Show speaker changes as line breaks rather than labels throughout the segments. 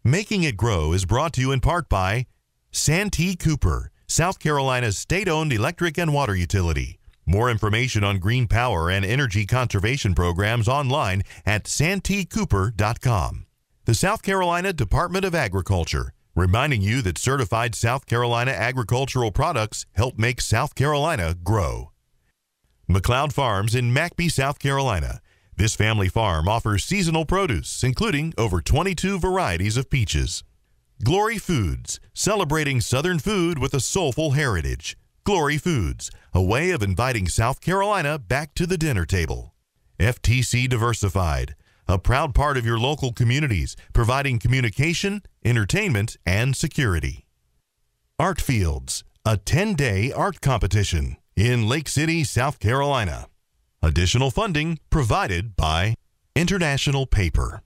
Making It Grow is brought to you in part by Santee Cooper, South Carolina's state-owned electric and water utility. More information on green power and energy conservation programs online at santeecooper.com. The South Carolina Department of Agriculture, reminding you that certified South Carolina agricultural products help make South Carolina grow. McLeod Farms in McBee, South Carolina. This family farm offers seasonal produce, including over 22 varieties of peaches. Glory Foods, celebrating Southern food with a soulful heritage. Glory Foods, a way of inviting South Carolina back to the dinner table. FTC Diversified, a proud part of your local communities, providing communication, entertainment, and security. Art Fields, a 10-day art competition in Lake City, South Carolina. Additional funding provided by International Paper.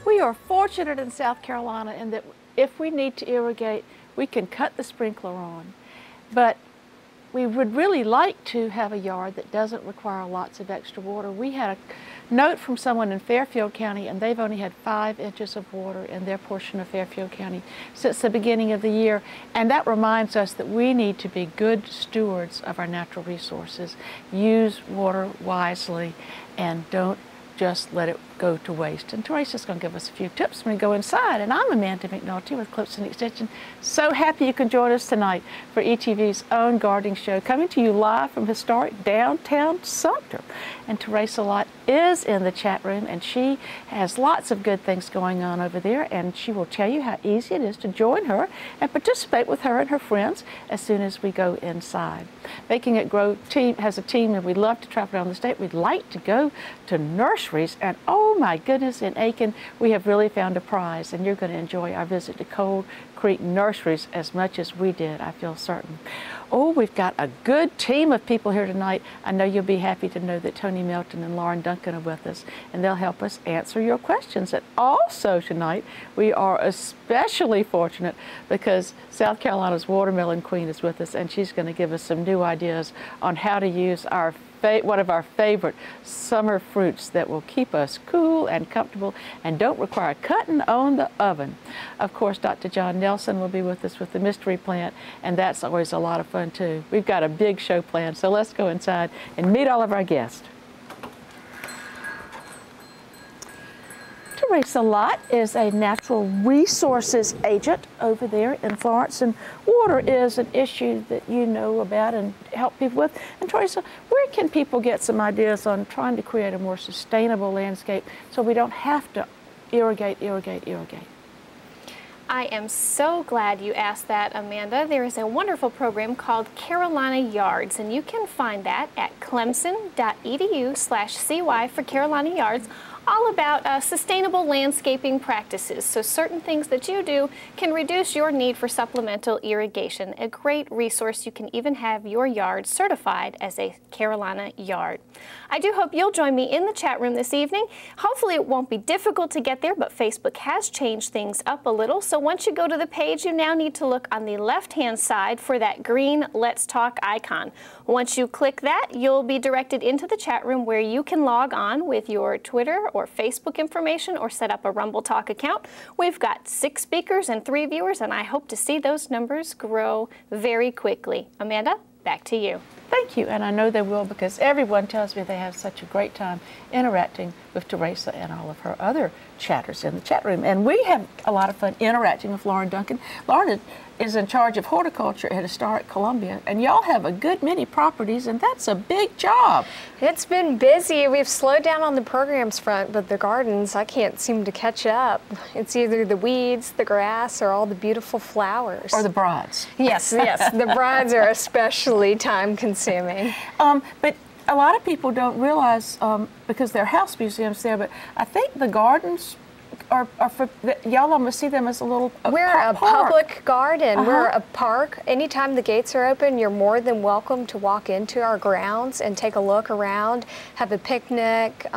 We are fortunate in South Carolina in that if we need to irrigate, we can cut the sprinkler on. But we would really like to have a yard that doesn't require lots of extra water. We had a note from someone in Fairfield County, and they've only had 5 inches of water in their portion of Fairfield County since the beginning of the year. And that reminds us that we need to be good stewards of our natural resources. Use water wisely and don't just let it go to waste. And Teresa's going to give us a few tips when we go inside. And I'm Amanda McNulty with Clipson Extension. So happy you can join us tonight for ETV's own gardening show, coming to you live from historic downtown Sumter. And Teresa Lott is in the chat room, and she has lots of good things going on over there, and she will tell you how easy it is to join her and participate with her and her friends as soon as we go inside. Making It Grow team has a team, and we love to travel around the state. We'd like to go to nurseries, and oh my goodness, in Aiken, we have really found a prize, and you're going to enjoy our visit to Cold Creek Nurseries as much as we did, I feel certain. Oh, we've got a good team of people here tonight. I know you'll be happy to know that Tony Melton and Lauren Duncan are with us, and they'll help us answer your questions. And also tonight, we are especially fortunate because South Carolina's Watermelon Queen is with us, and she's going to give us some new ideas on how to use our one of our favorite summer fruits that will keep us cool and comfortable and don't require cutting on the oven. Of course, Dr. John Nelson will be with us with the mystery plant, and that's always a lot of fun too. We've got a big show planned, so let's go inside and meet all of our guests. Teresa Lott is a natural resources agent over there in Florence, and water is an issue that you know about and help people with. And Teresa, where can people get some ideas on trying to create a more sustainable landscape so we don't have to irrigate?
I am so glad you asked that, Amanda. There is a wonderful program called Carolina Yards, and you can find that at clemson.edu/CY for Carolina Yards, all about sustainable landscaping practices. So certain things that you do can reduce your need for supplemental irrigation. A great resource. You can even have your yard certified as a Carolina yard. I do hope you'll join me in the chat room this evening. Hopefully it won't be difficult to get there, but Facebook has changed things up a little. So once you go to the page, you now need to look on the left-hand side for that green Let's Talk icon. Once you click that, you'll be directed into the chat room where you can log on with your Twitter or Facebook information or set up a Rumble Talk account. We've got 6 speakers and 3 viewers, and I hope to see those numbers grow very quickly. Amanda, back to you.
Thank you, and I know they will because everyone tells me they have such a great time interacting with Teresa and all of her other chatters in the chat room. And we have a lot of fun interacting with Lauren Duncan. Lauren is in charge of horticulture at Historic Columbia, and y'all have a good many properties, and that's a big job.
It's been busy. We've slowed down on the programs front, but the gardens, I can't seem to catch up. It's either the weeds, the grass, or all the beautiful flowers.
Or the brides.
Yes, yes. The brides are especially time-consuming.
But a lot of people don't realize, because there are house museums there, but I think the gardens are for, y'all almost see them as a little
We're a public garden. We're
Uh-huh.
a park. Anytime the gates are open, you're more than welcome to walk into our grounds and take a look around, have a picnic,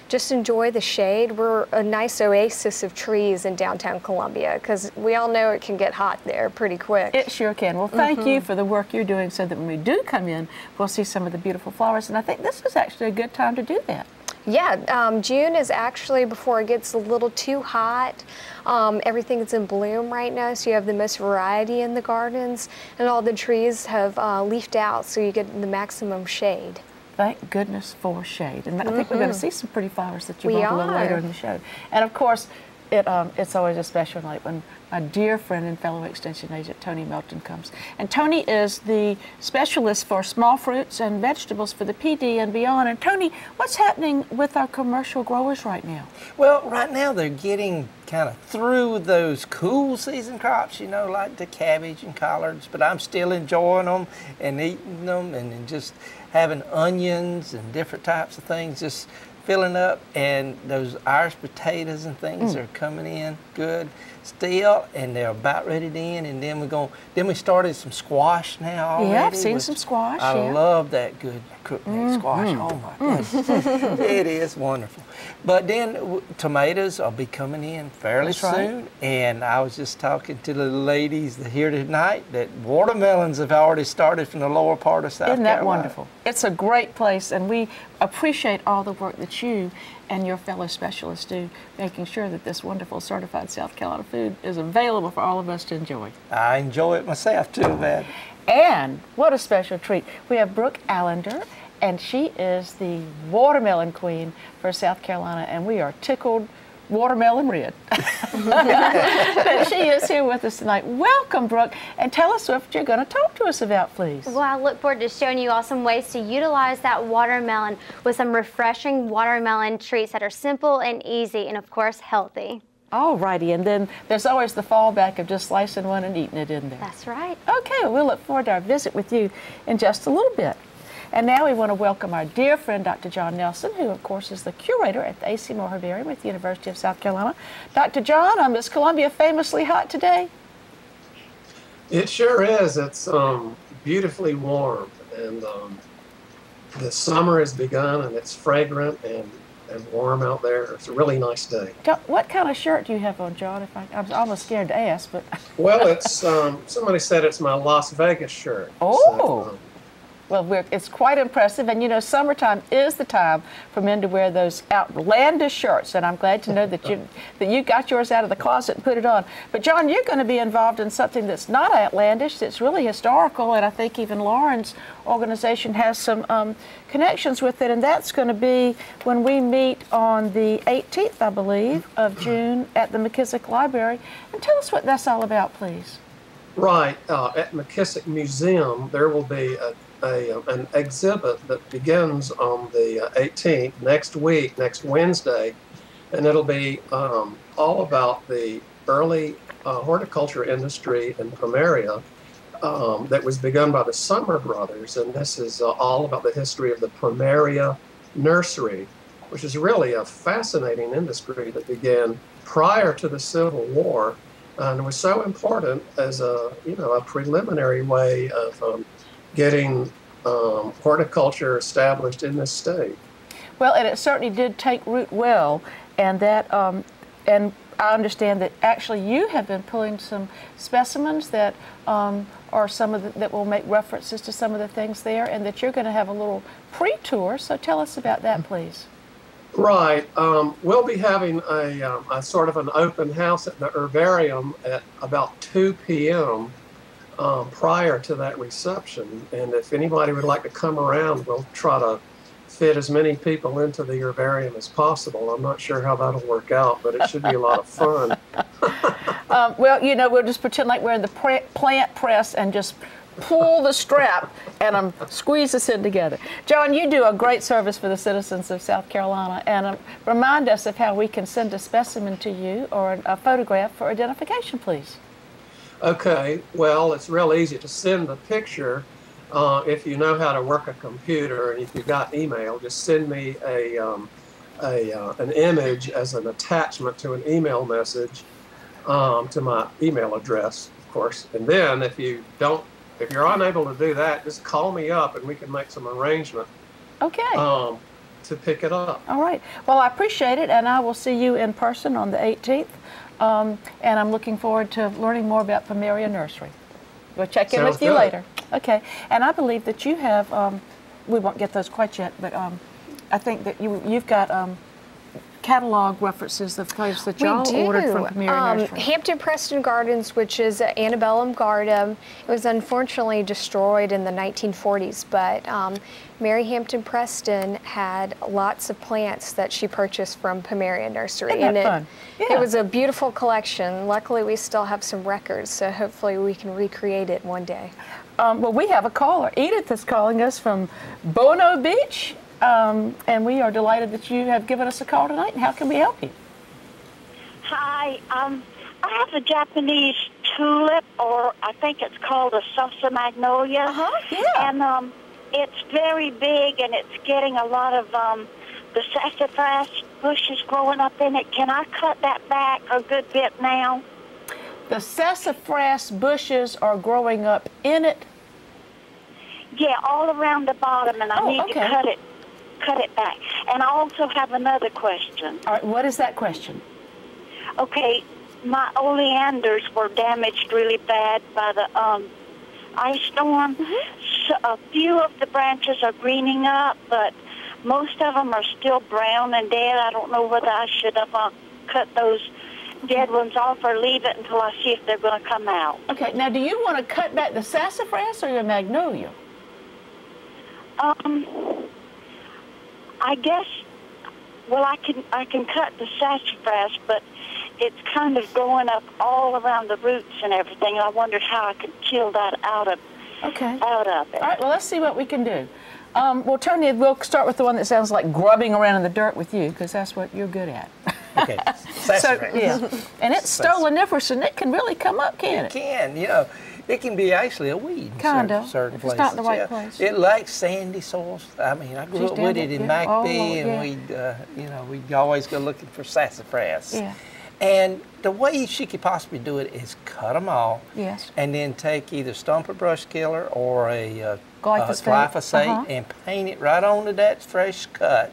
just enjoy the shade. We're a nice oasis of trees in downtown Columbia because we all know it can get hot there pretty quick.
It sure can. Well, thank you for the work you're doing so that when we do come in, we'll see some of the beautiful flowers. And I think this is actually a good time to do that.
Yeah, June is actually before it gets a little too hot. Everything's in bloom right now, so you have the most variety in the gardens, and all the trees have leafed out, so you get the maximum shade.
Thank goodness for shade. And I think we're going to see some pretty flowers that you
We
brought a little
are.
later in the show. And of course, it's always a special night when my dear friend and fellow Extension agent Tony Melton comes. And Tony is the specialist for small fruits and vegetables for the PD and beyond. And Tony, what's happening with our commercial growers right now?
Well, right now they're getting kind of through those cool season crops, you know, like the cabbage and collards, but I'm still enjoying them and eating them and just having onions and different types of things just filling up, and those Irish potatoes and things are coming in good still, and they're about ready to end. And then we started some squash now already.
Yeah, I've seen some squash.
I love that good cooked meat squash. Oh my goodness, it is wonderful. But then tomatoes will be coming in fairly soon, and I was just talking to the ladies here tonight that watermelons have already started from the lower part of South Carolina.
Isn't that wonderful? It's a great place, and we appreciate all the work that you and your fellow specialists do, making sure that this wonderful certified South Carolina food is available for all of us to enjoy.
I enjoy it myself too, man.
And what a special treat. We have Brooke Allender, and she is the watermelon queen for South Carolina, and we are tickled watermelon red that she is here with us tonight. Welcome, Brooke, and tell us what you're going to talk to us about, please.
Well, I look forward to showing you all some ways to utilize that watermelon with some refreshing watermelon treats that are simple and easy and, of course, healthy.
All righty, and then there's always the fallback of just slicing one and eating it in there.
That's right.
Okay, well, we'll look forward to our visit with you in just a little bit. And now we want to welcome our dear friend, Dr. John Nelson, who, of course, is the curator at the A.C. Moore Herbarium at the University of South Carolina. Dr. John, is Columbia famously hot today?
It sure is. It's beautifully warm, and the summer has begun, and it's fragrant and warm out there. It's a really nice day.
John, what kind of shirt do you have on, John? I'm almost scared to ask, but...
Well, it's somebody said it's my Las Vegas shirt.
Oh!
So,
well, it's quite impressive, and you know, summertime is the time for men to wear those outlandish shirts, and I'm glad to know that you got yours out of the closet and put it on. But John, you're going to be involved in something that's not outlandish, that's really historical, and I think even Lauren's organization has some connections with it, and that's going to be when we meet on the 18th, I believe, of June at the McKissick Library. And tell us what that's all about, please.
Right. At McKissick Museum, there will be an exhibit that begins on the 18th, next week, next Wednesday, and it'll be all about the early horticulture industry in Pomeria that was begun by the Summer Brothers, and this is all about the history of the Pomeria nursery, which is really a fascinating industry that began prior to the Civil War, and was so important as a preliminary way of getting horticulture established in this state.
Well, and it certainly did take root well, and that and I understand that actually you have been pulling some specimens that are some of that will make references to some of the things there, and that you're going to have a little pre-tour. So tell us about that, please.
Right. We'll be having a sort of an open house at the herbarium at about 2 p.m. Prior to that reception. And if anybody would like to come around, we'll try to fit as many people into the herbarium as possible. I'm not sure how that'll work out, but it should be a lot of fun.
Well, you know, we'll just pretend like we're in the plant press and just pull the strap and squeeze us in together. John, you do a great service for the citizens of South Carolina, and remind us of how we can send a specimen to you or a photograph for identification, please.
Okay, well, it's real easy to send the picture if you know how to work a computer, and if you've got email, just send me a an image as an attachment to an email message to my email address, of course. And then if you're unable to do that, just call me up and we can make some arrangement.
Okay.
To pick it up.
All right. Well, I appreciate it, and I will see you in person on the 18th. And I'm looking forward to learning more about Pomeria Nursery. We'll check in with you later. Okay. And I believe that you have, we won't get those quite yet, but I think that you've got catalog references of places that y'all ordered from Pomeria Nursery.
Hampton Preston Gardens, which is an antebellum garden. It was unfortunately destroyed in the 1940s, but Mary Hampton Preston had lots of plants that she purchased from Pomeria Nursery.
Isn't that fun? Yeah.
It was a beautiful collection. Luckily, we still have some records, so hopefully we can recreate it one day.
Well, we have a caller. Edith is calling us from Bono Beach. And we are delighted that you have given us a call tonight. And how can we help you?
Hi. I have a Japanese tulip, or I think it's called a salsa magnolia.
Yeah.
And it's very big, and it's getting a lot of the sassafras bushes growing up in it. Can I cut that back a good bit now?
The sassafras bushes are growing up in it?
Yeah, all around the bottom, and I need to cut it back. And I also have another question.
All right, what is that question?
Okay, my oleanders were damaged really bad by the ice storm. So a few of the branches are greening up, but most of them are still brown and dead. I don't know whether I should have cut those dead ones off or leave it until I see if they're going to come out.
Okay, now do you want to cut back the sassafras or your magnolia?
I guess, well, I can cut the sassafras, but it's kind of going up all around the roots and everything, and I wondered how I could kill that out of it. All right,
well, let's see what we can do. Well, Tony, we'll start with the one that sounds like grubbing around in the dirt with you, because that's what you're good at.
Okay, sassafras.
So, yeah, and it's stoloniferous, and it can really come up, can't it?
It can, you know. It can be actually a weed in certain places.
It's not in the right place.
It likes sandy soils. I mean, I grew up with it in McBee, and we'd always go looking for sassafras.
Yeah.
And the way she could possibly do it is cut them off.
Yes.
And then take either Stumper Brush Killer or a
glyphosate,
and paint it right onto that fresh cut,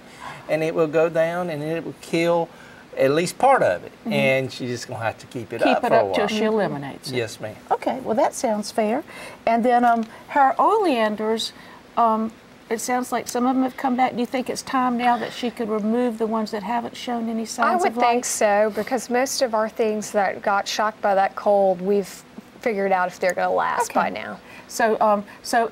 and it will go down and it will kill at least part of it, and she's just going to have to keep it up for a while.
Keep it up till she eliminates it.
Yes, ma'am.
Okay, well that sounds fair. And then her oleanders, it sounds like some of them have come back. Do you think it's time now that she could remove the ones that haven't shown any signs of life?
I would think so, because most of our things that got shocked by that cold, we've figured out if they're going to last by now.
So, so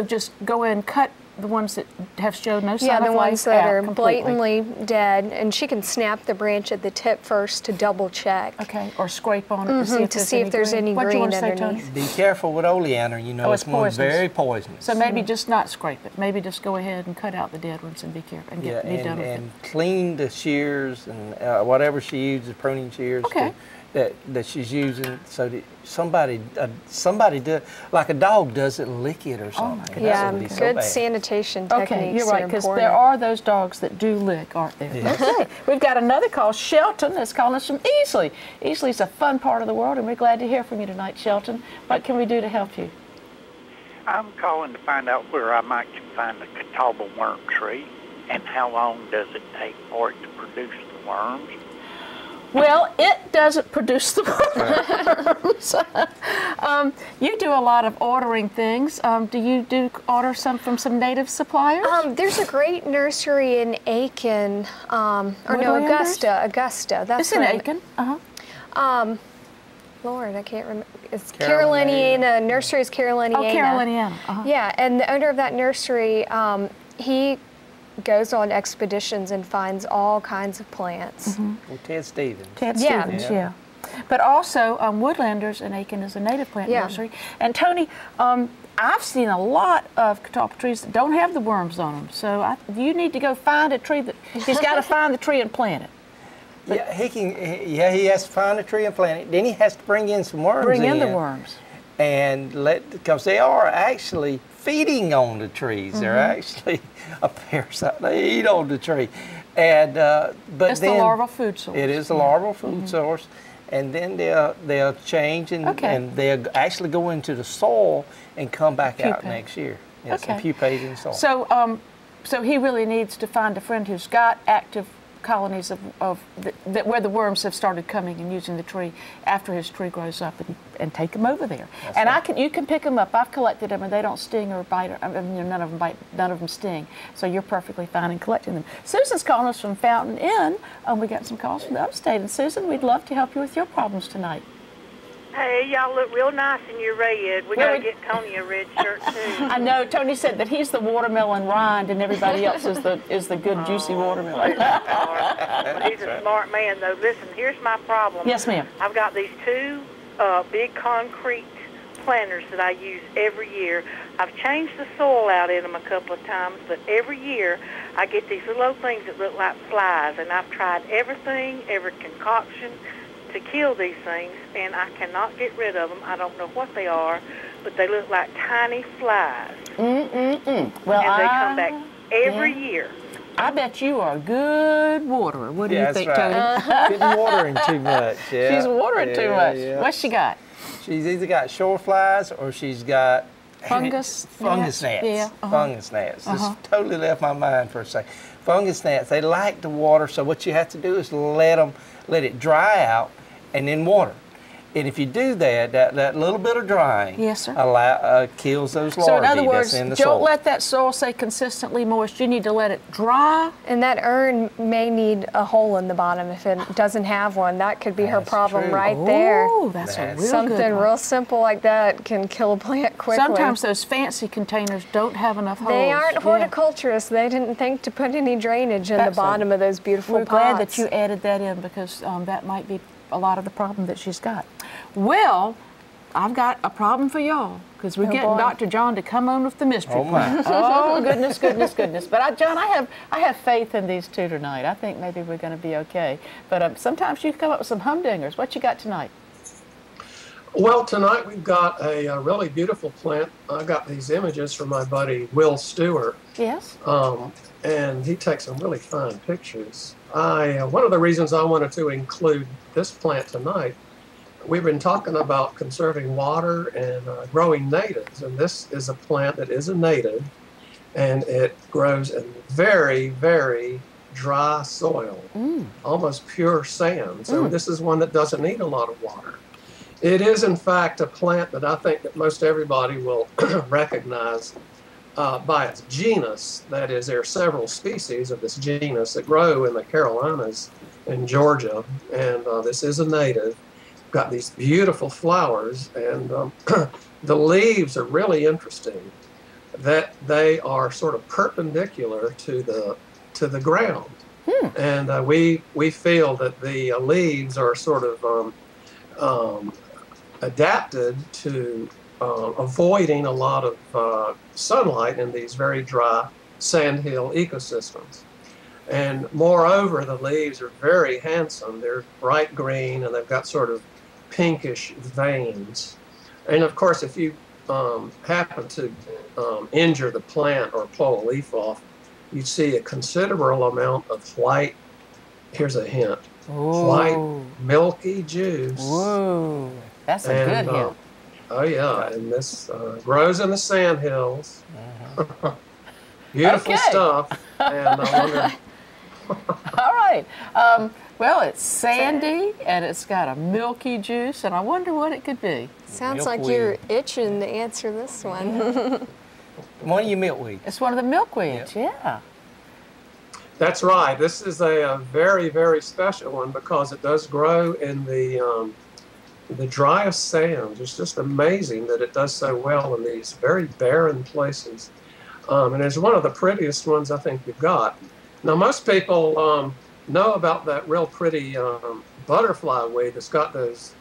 just go in and cut the ones that have shown no sign of life.
Yeah, the ones that are
completely.
blatantly dead, and she can snap the branch at the tip first to double check.
Okay, or scrape on it to see if there's any green.
What do you want
to say,
underneath.
Tony?
Be careful with oleander. You know,
it's
very poisonous.
So maybe just not scrape it. Maybe just go ahead and cut out the dead ones and be careful and be done with it.
And clean the shears and whatever she uses, pruning shears.
Okay.
That she's using, so that somebody do, like a dog doesn't lick it or something.
Yeah, good sanitation techniques.
Okay, you're right, because there are those dogs that do lick, aren't there? Yes. Okay, we've got another call. Shelton is calling us from Easley. Easley's a fun part of the world, and we're glad to hear from you tonight, Shelton. What can we do to help you?
I'm calling to find out where I might find the Catawba worm tree, and how long does it take for it to produce the worms?
Well, it doesn't produce the worms. You do a lot of ordering things. Do you order some from some native suppliers?
There's a great nursery in Aiken, Augusta. That's
it's in Aiken.
Lord, I can't remember. It's Caroliniana. Nursery is Caroliniana.
Oh, Caroliniana.
Yeah, and the owner of that nursery, he goes on expeditions and finds all kinds of plants.
Well, Ted Stevens.
Ted Stevens, yeah. But also, Woodlanders in Aiken is a native plant nursery. And Tony, I've seen a lot of catalpa trees that don't have the worms on them. So you need to go find a tree that he's got to find the tree and plant it.
But he has to find a tree and plant it. Then he has to bring in some worms.
Bring in the worms.
And because they are actually feeding on the trees. They're actually a parasite. They eat on the tree. And but
it's
then
the larval food source.
It is the larval food source, and then they'll change and they'll actually go into the soil and come back out next year. Yes, and pupate in soil.
So so he really needs to find a friend who's got active colonies where the worms have started coming and using the tree after his tree grows up, and take them over there. That's and you can pick them up. I've collected them, and they don't sting or bite. None of them bite. None of them sting. So you're perfectly fine in collecting them. Susan's calling us from Fountain Inn. We got some calls from the upstate, and Susan, we'd love to help you with your problems tonight.
Hey, y'all look real nice in your red. We got to get Tony a red shirt, too.
I know. Tony said that he's the watermelon rind and everybody else is the good, juicy watermelon.
But he's a smart man, though. Listen, here's my problem.
Yes, ma'am.
I've got these two big concrete planters that I use every year. I've changed the soil out in them a couple of times, but every year I get these little things that look like flies, and I've tried everything, every concoction to kill these things, and I cannot get rid of them. I don't know what they are, but they look like tiny flies.
Well,
and they come back every year.
I bet you are a good waterer. What do you think, Tony?
Getting watering too much. Yeah.
She's watering too much. Yeah. What's she got?
She's either got shore flies or she's got
fungus
gnats.
Yeah.
Fungus gnats. This totally left my mind for a second. Fungus gnats, they like to water, so what you have to do is let it dry out and then water. And if you do that, that little bit of drying kills those larvae.
So in other words,
that's in the soil.
Don't let that soil stay consistently moist. You need to let it dry.
And that urn may need a hole in the bottom if it doesn't have one. That could be her problem right there.
Oh, that's a real
Something
good one.
real simple like that can kill a plant quickly.
Sometimes those fancy containers don't have enough holes.
They aren't horticulturists. They didn't think to put any drainage in the bottom of those beautiful
pots. We're glad that you added that in, because that might be a lot of the problem that she's got. Well, I've got a problem for y'all, because we're getting Dr. John to come on with the mystery plant. Oh, goodness. But John, I have faith in these two tonight. I think maybe we're going to be okay. But sometimes you come up with some humdingers. What you got tonight?
Well, tonight we've got a really beautiful plant. I got these images from my buddy Will Stewart.
Yes.
And he takes some really fine pictures. One of the reasons I wanted to include this plant tonight, we've been talking about conserving water and growing natives, and this is a plant that is a native, and it grows in very, very dry soil, almost pure sand. So this is one that doesn't need a lot of water. It is, in fact, a plant that I think that most everybody will recognize by its genus. That is, there are several species of this genus that grow in the Carolinas in Georgia, and this is a native. Got these beautiful flowers, and the leaves are really interesting. That they are sort of perpendicular to the ground, and we feel that the leaves are sort of adapted to avoiding a lot of sunlight in these very dry sandhill ecosystems. And moreover, the leaves are very handsome. They're bright green, and they've got sort of pinkish veins. And of course, if you happen to injure the plant or pull a leaf off, you see a considerable amount of white, here's a hint, white milky juice.
Whoa, that's a good hint.
Oh yeah, and this grows in the sandhills. Beautiful stuff. And I wonder.
All right. Well, it's sandy, and it's got a milky juice, and I wonder what it could be.
Sounds like you're itching to answer this one.
One of your milkweed.
It's one of the milkweeds, yeah.
That's right. This is a very, very special one because it does grow in the driest sands. It's just amazing that it does so well in these very barren places. And it's one of the prettiest ones I think you've got. Now, most people know about that real pretty butterfly weed that's got those,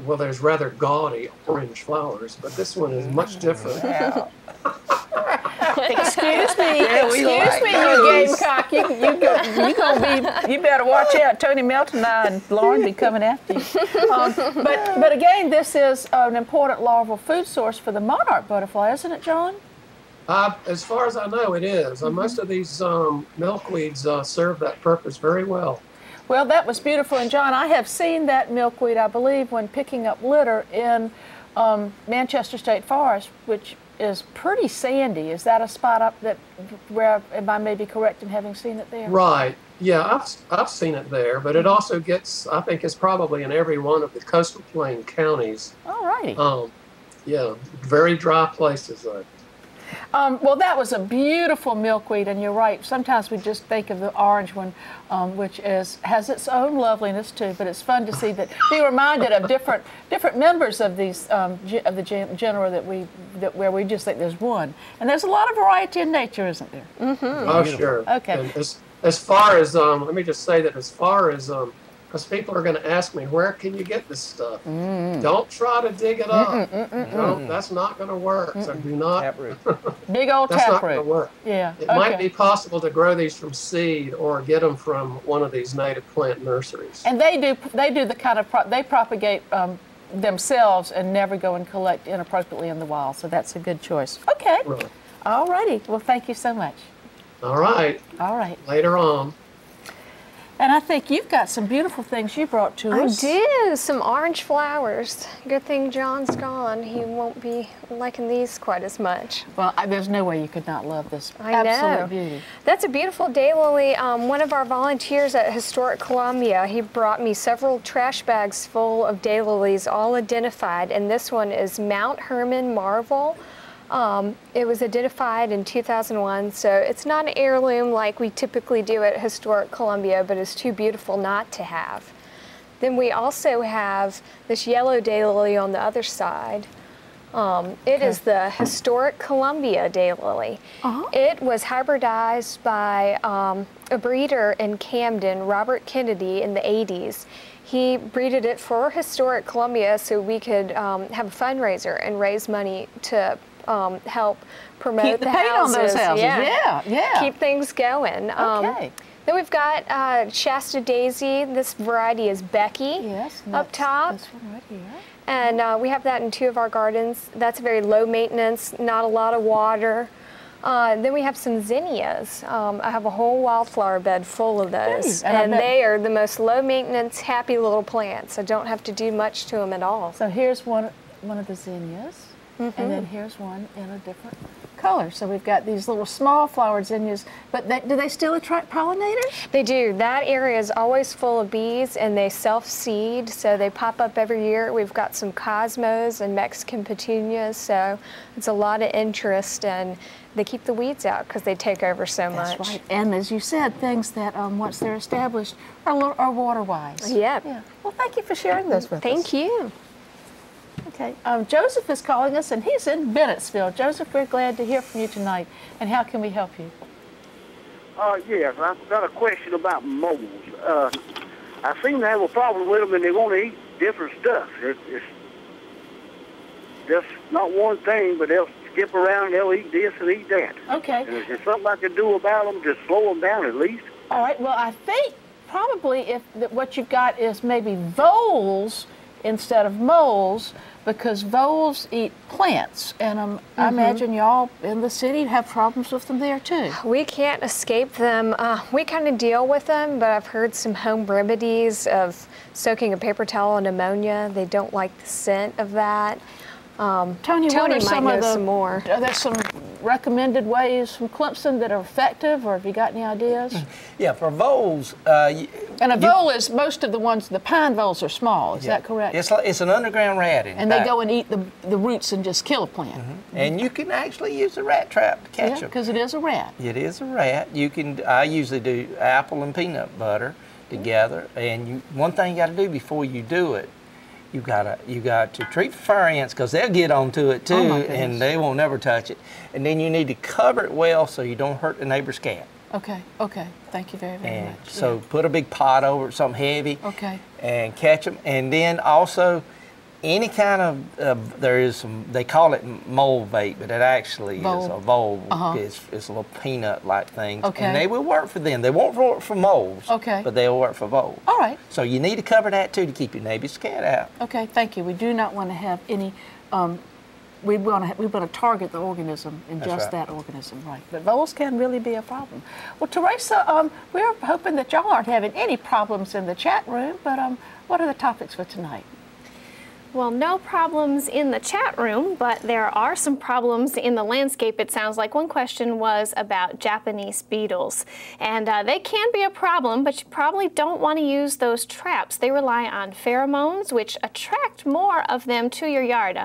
well, there's rather gaudy orange flowers, but this one is much different.
Yeah. Excuse me, you gamecock. You better watch out. Tony Melton and I and Lauren be coming after you. But again, this is an important larval food source for the monarch butterfly, isn't it, John?
As far as I know, it is. Most of these milkweeds serve that purpose very well.
Well, that was beautiful. And John, I have seen that milkweed, I believe, when picking up litter in Manchester State Forest, which is pretty sandy. Is that a spot up that where I may be correct in having seen it there?
Right. Yeah, I've seen it there, but it also gets, I think it's probably in every one of the coastal plain counties.
All righty.
Yeah, very dry places though.
Well, that was a beautiful milkweed, and you're right. Sometimes we just think of the orange one, which has its own loveliness too. But it's fun to see that, be reminded of different members of these of the genera where we just think there's one. And there's a lot of variety in nature, isn't there?
Mm-hmm. Oh, sure.
Okay.
And as far as let me just say that as far as because people are going to ask me, where can you get this stuff? Don't try to dig it up. That's not going to work. So do not.
Taproot.
Big old
That's not
taproot.
going to work.
Yeah.
It might be possible to grow these from seed or get them from one of these native plant nurseries.
And they do the kind of they propagate themselves and never go and collect inappropriately in the wild. So that's a good choice. Okay.
Right.
All righty. Well, thank you so much.
All right.
All right.
Later on.
And I think you've got some beautiful things you brought to us.
I do. Some orange flowers. Good thing John's gone. He won't be liking these quite as much.
Well, there's no way you could not love this.
I
Absolute
know.
beauty.
That's a beautiful daylily. One of our volunteers at Historic Columbia, he brought me several trash bags full of daylilies, all identified. And this one is Mount Herman Marvel. It was identified in 2001, so it's not an heirloom like we typically do at Historic Columbia, but it's too beautiful not to have. Then we also have this yellow daylily on the other side. It is the Historic Columbia daylily. It was hybridized by a breeder in Camden, Robert Kennedy, in the 80s. He breeded it for Historic Columbia so we could have a fundraiser and raise money to help promote
Keep the paint
houses.
on those houses. Yeah.
Keep things going.
Okay.
Then we've got Shasta Daisy. This variety is Becky.
Yes.
Up top.
This one right here.
And we have that in 2 of our gardens. That's very low maintenance, not a lot of water. Then we have some zinnias. I have a whole wildflower bed full of those. And they are the most low maintenance, happy little plants. I don't have to do much to them at all.
So here's one of the zinnias. And then here's one in a different color. So we've got these little small flowered zinnias, but do they still attract pollinators?
They do. That area is always full of bees, and they self-seed, so they pop up every year. We've got some cosmos and Mexican petunias, so it's a lot of interest, and they keep the weeds out because they take over so much.
That's right. And as you said, things that once they're established are water-wise.
Yep.
Yeah. Well, thank you for sharing those with us.
Thank you.
Okay, Joseph is calling us, and he's in Bennettsville. Joseph, we're glad to hear from you tonight. And how can we help you?
Yes, I've got a question about moles. I seem to have a problem with them, and they want to eat different stuff. It's just not one thing, but they'll skip around, they'll eat this and eat that.
Okay.
And is there something I can do about them to slow them down at least?
All right, well, I think probably what you've got is maybe voles instead of moles, because voles eat plants, and I imagine y'all in the city have problems with them there too.
We can't escape them. We kind of deal with them, but I've heard some home remedies of soaking a paper towel in ammonia. They don't like the scent of that.
Tony
might know some more.
Are there some recommended ways from Clemson that are effective, or have you got any ideas?
Yeah, for voles.
And a vole is, most of the ones, the pine voles are small, is that correct?
It's an underground rat.
And they go and eat the roots and just kill a plant.
And you can actually use a rat trap to catch them.
Because it is a rat.
It is a rat. I usually do apple and peanut butter together. And one thing you got to do before you do it, you got to treat for fire ants, because they'll get onto it too, and they won't never touch it. And then you need to cover it well so you don't hurt the neighbor's cat.
Okay. Thank you very much.
So put a big pot over it, something heavy.
Okay.
And catch them. And then also, any kind of they call it mole bait, but it actually is a vole. It's a little peanut-like thing.
Okay.
And they will work for them. They won't work for moles.
Okay.
But they'll work for voles.
All right.
So you need to cover that too to keep your neighbor's cat out.
Okay, thank you. We do not want to have any we want to target the organism and
That's
just
right.
that organism, right? But voles can really be a problem. Well, Teresa, we're hoping that y'all aren't having any problems in the chat room. But what are the topics for tonight?
Well, no problems in the chat room, but there are some problems in the landscape, it sounds like. One question was about Japanese beetles, and they can be a problem, but you probably don't want to use those traps. They rely on pheromones, which attract more of them to your yard.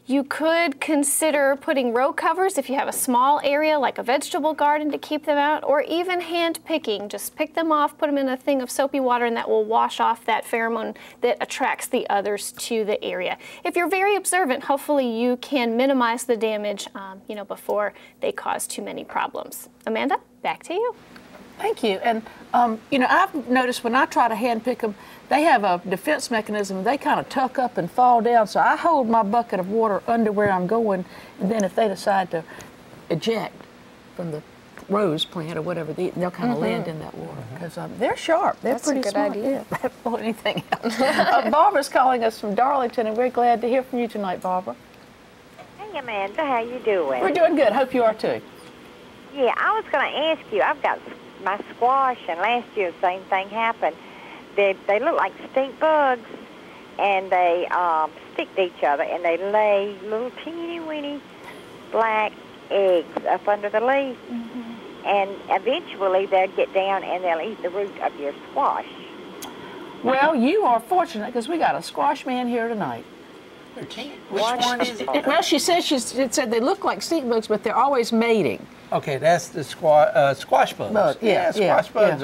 You could consider putting row covers if you have a small area like a vegetable garden to keep them out, or even hand picking. Just pick them off, put them in a thing of soapy water, and that will wash off that pheromone that attracts the others to the area. If you're very observant, hopefully you can minimize the damage before they cause too many problems. Amanda, back to you.
Thank you. And, I've noticed when I try to hand pick them, they have a defense mechanism. They kind of tuck up and fall down. So I hold my bucket of water under where I'm going. And then if they decide to eject from the rose plant or whatever, they'll kind of land in that water. Because they're sharp. They're
That's a
pretty
good
smart.
idea.
Yeah, pull anything else. Barbara's calling us from Darlington, and we're glad to hear from you tonight, Barbara.
Hey, Amanda, how you doing?
We're doing good. Hope you are too.
Yeah, I was going to ask you, I've got my squash, and last year the same thing happened. They look like stink bugs, and they stick to each other, and they lay little teeny-weeny black eggs up under the leaf. And eventually they'll get down and they'll eat the root of your squash.
Well, you are fortunate because we got a squash man here tonight.
Which one is it?
Well, she said they look like stink bugs, but they're always mating.
Okay, that's the squash bugs. Squash bugs are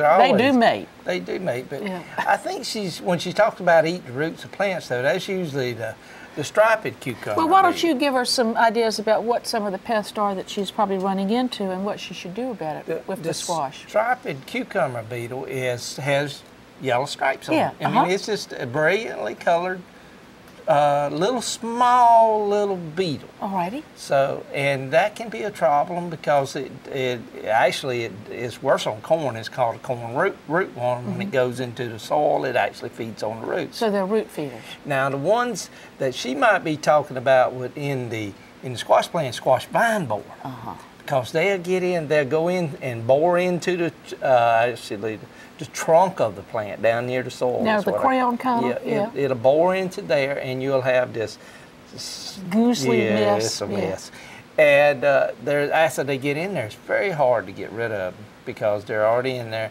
always.
They do mate.
They do mate, but I think when she talks about eating the roots of plants, though, that's usually the striped cucumber.
Well, why don't you give her some ideas about what some of the pests are that she's probably running into and what she should do about it with the squash?
The striped cucumber beetle has yellow stripes on it. I mean, it's just a brilliantly colored little beetle.
Alrighty.
So, and that can be a problem because it actually is worse on corn. It's called a corn rootworm. When it goes into the soil, it actually feeds on the roots.
So they're root feeders.
Now, the ones that she might be talking about in the squash plant, squash vine borer. Because they'll go in and bore into the trunk of the plant down near the soil.
Now the crayon color?
Yeah. It'll bore into there, and you'll have this
goosey mess.
It's a mess. And after they get in there, it's very hard to get rid of them because they're already in there.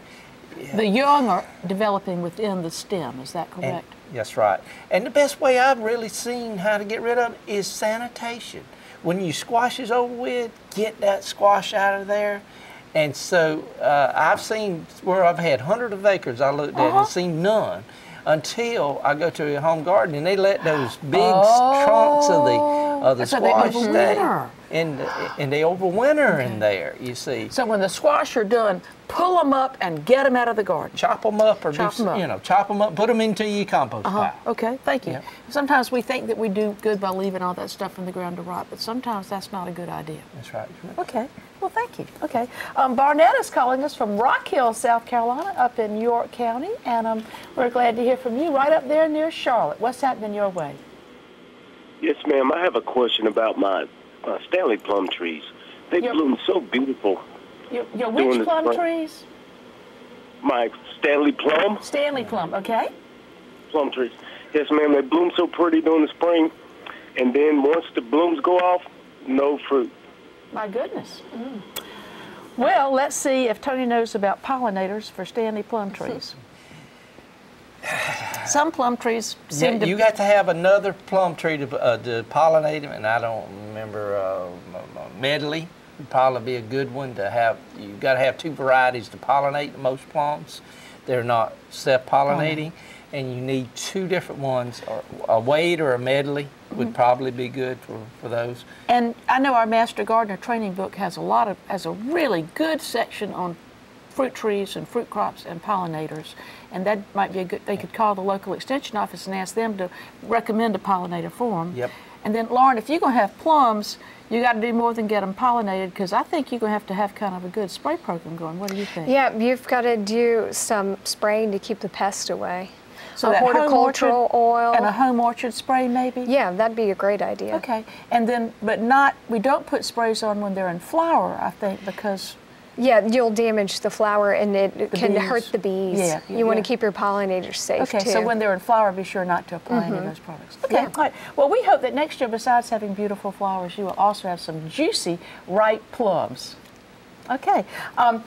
The young are developing within the stem, is that correct?
That's right. And the best way I've really seen how to get rid of them is sanitation. When your squash is over with, get that squash out of there. And so I've seen where I've had hundreds of acres I looked at and seen none until I go to a home garden and they let those big trunks of the squash stay. And they overwinter in there, you see.
So when the squash are done, pull them up and get them out of the garden.
Chop them up or chop them up, put them into your compost pile.
Okay, thank you. Yeah. Sometimes we think that we do good by leaving all that stuff in the ground to rot, but sometimes that's not a good idea.
That's right.
Okay, well, thank you. Okay, Barnett is calling us from Rock Hill, South Carolina, up in York County, and we're glad to hear from you right up there near Charlotte. What's happening your way?
Yes, ma'am. I have a question about my Stanley plum trees. They bloom so beautiful.
Your which plum trees?
My Stanley plum.
Stanley plum, okay.
Plum trees. Yes, ma'am. They bloom so pretty during the spring, and then once the blooms go off, no fruit.
My goodness. Well, let's see if Tony knows about pollinators for Stanley plum trees. Some plum trees seem to...
You got to have another plum tree to pollinate them, and I don't remember medley would probably be a good one to have. You've got to have two varieties to pollinate most plums. They're not self-pollinating, and you need two different ones. Or a Wade or a medley would probably be good for those.
And I know our Master Gardener training book has a really good section on fruit trees and fruit crops and pollinators, and that might be a good. They could call the local extension office and ask them to recommend a pollinator for them.
Yep.
And then, Lauren, if you're going to have plums, you got to do more than get them pollinated, because I think you're going to have kind of a good spray program going. What do you think?
Yeah, you've got to do some spraying to keep the pests away.
So
a
that
horticultural oil.
And a home orchard spray maybe?
Yeah, that'd be a great idea.
Okay. And then, we don't put sprays on when they're in flower, I think, because...
Yeah, you'll damage the flower and it can
bees.
hurt the bees.
Yeah,
you want to keep your pollinators safe too.
Okay, so when they're in flower, be sure not to apply any of those products. Okay,
Yeah.
all right. Well, we hope that next year, besides having beautiful flowers, you will also have some juicy, ripe plums. Okay. Talking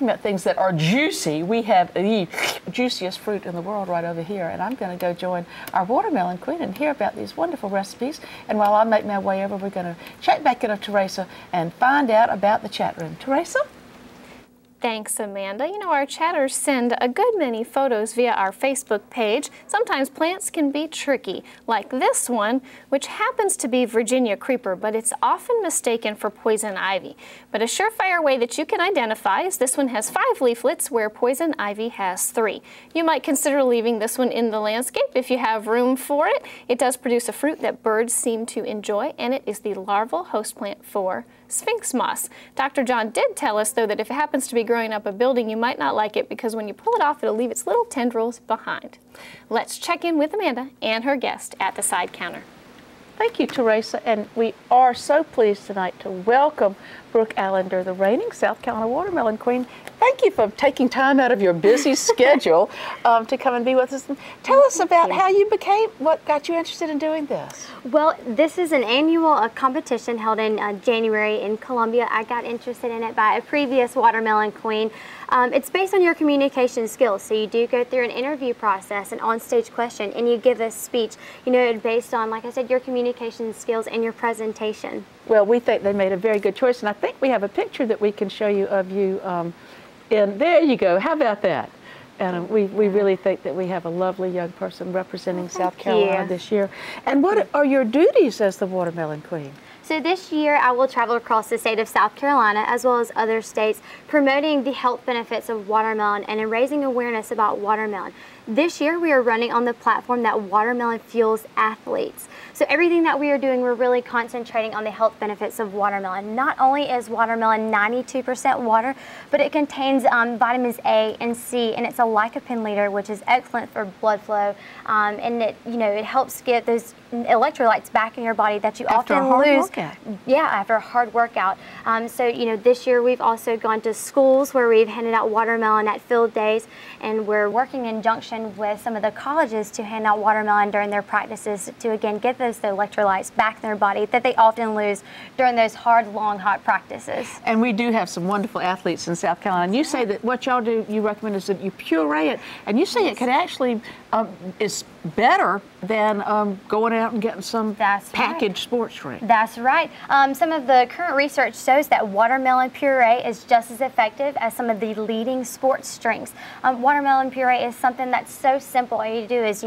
about things that are juicy, we have the juiciest fruit in the world right over here, and I'm going to go join our watermelon queen and hear about these wonderful recipes. And while I make my way over, we're going to check back in with Teresa and find out about the chat room. Teresa?
Thanks, Amanda. You know, our chatters send a good many photos via our Facebook page. Sometimes plants can be tricky, like this one, which happens to be Virginia creeper, but it's often mistaken for poison ivy. But a surefire way that you can identify is this one has 5 leaflets where poison ivy has 3. You might consider leaving this one in the landscape if you have room for it. It does produce a fruit that birds seem to enjoy, and it is the larval host plant for sphinx moss. Dr. John did tell us, though, that if it happens to be growing up a building, you might not like it because when you pull it off, it'll leave its little tendrils behind. Let's check in with Amanda and her guest at the side counter.
Thank you, Teresa, and we are so pleased tonight to welcome Brooke Allender, the reigning South Carolina Watermelon Queen. Thank you for taking time out of your busy schedule to come and be with us. And tell us about how you what got you interested in doing this?
Well, this is an annual competition held in January in Columbia. I got interested in it by a previous watermelon queen. It's based on your communication skills. So you do go through an interview process, an on-stage question, and you give a speech, based on, like I said, your communication skills and your presentation.
Well, we think they made a very good choice, and I think we have a picture that we can show you of you. There you go. How about that? And we really think that we have a lovely young person representing South Carolina this year. And what are your duties as the Watermelon Queen?
So this year I will travel across the state of South Carolina as well as other states promoting the health benefits of watermelon and raising awareness about watermelon. This year we are running on the platform that watermelon fuels athletes. So everything that we are doing, we're really concentrating on the health benefits of watermelon. Not only is watermelon 92% water, but it contains vitamins A and C, and it's a lycopene leader, which is excellent for blood flow, and it helps get those electrolytes back in your body that you often lose. Yeah, after a hard workout. So this year we've also gone to schools where we've handed out watermelon at field days, and we're working in conjunction with some of the colleges to hand out watermelon during their practices to again get those electrolytes back in their body that they often lose during those hard, long, hot practices.
And we do have some wonderful athletes in South Carolina. And you say that what y'all do, you recommend is that you puree it, and you say it can actually is better than going out and getting some packaged sports drink.
That's right. Some of the current research shows that watermelon puree is just as effective as some of the leading sports drinks. Watermelon puree is something that's so simple. All you do is,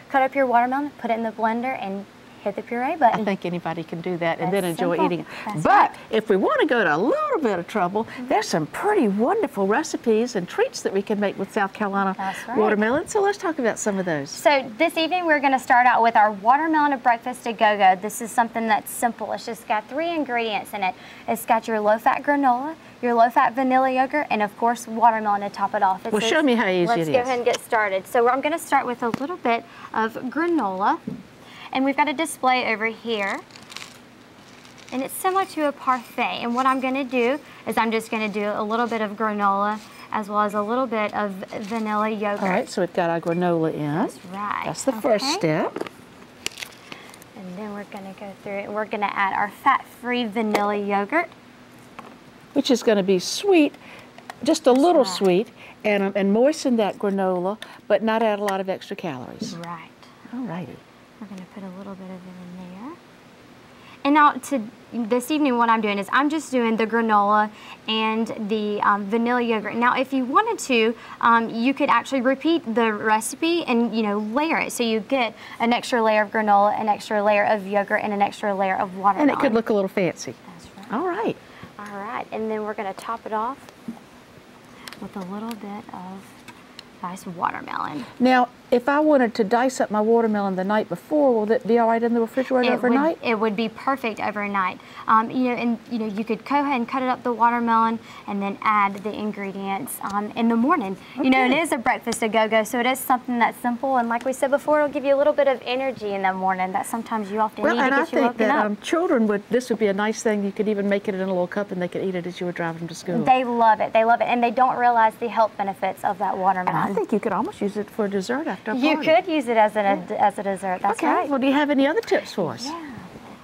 cut up your watermelon, put it in the blender, and hit the puree button.
I think anybody can do that and then enjoy eating it. But if we want to go to a little bit of trouble, there's some pretty wonderful recipes and treats that we can make with South Carolina watermelon. So let's talk about some of those.
So this evening we're going to start out with our watermelon breakfast a go-go. This is something that's simple. It's just got 3 ingredients in it. It's got your low-fat granola, your low-fat vanilla yogurt, and of course watermelon to top it off.
Well, show me how easy it is.
Let's go ahead and get started. So I'm going to start with a little bit of granola. And we've got a display over here, and it's similar to a parfait. And what I'm going to do is I'm just going to do a little bit of granola as well as a little bit of vanilla yogurt.
All right, so we've got our granola in.
That's right.
That's the first step.
And then we're going to go through it, and we're going to add our fat-free vanilla yogurt,
which is going to be sweet, just a little sweet, and moisten that granola, but not add a lot of extra calories.
Right.
All righty.
We're going to put a little bit of it in there. And now this evening what I'm doing is I'm just doing the granola and the vanilla yogurt. Now if you wanted to, you could actually repeat the recipe and layer it. So you get an extra layer of granola, an extra layer of yogurt, and an extra layer of watermelon.
And it could look a little fancy.
That's right.
All right.
All right, and then we're going to top it off with a little bit of nice watermelon.
Now, if I wanted to dice up my watermelon the night before, will that be all right in the refrigerator overnight?
It would be perfect overnight. You could go ahead and cut it up the watermelon and then add the ingredients in the morning.
Okay.
You know, it is a breakfast to-go-go, so it is something that's simple. And like we said before, it'll give you a little bit of energy in the morning that sometimes you often need to get you woken up.
Well, and I think that children this would be a nice thing. You could even make it in a little cup and they could eat it as you were driving them to school.
They love it. They love it. And they don't realize the health benefits of that watermelon.
And I think you could almost use it for dessert after a party.
You could use it as a dessert. That's right.
Well, do you have any other tips for us?
Yeah.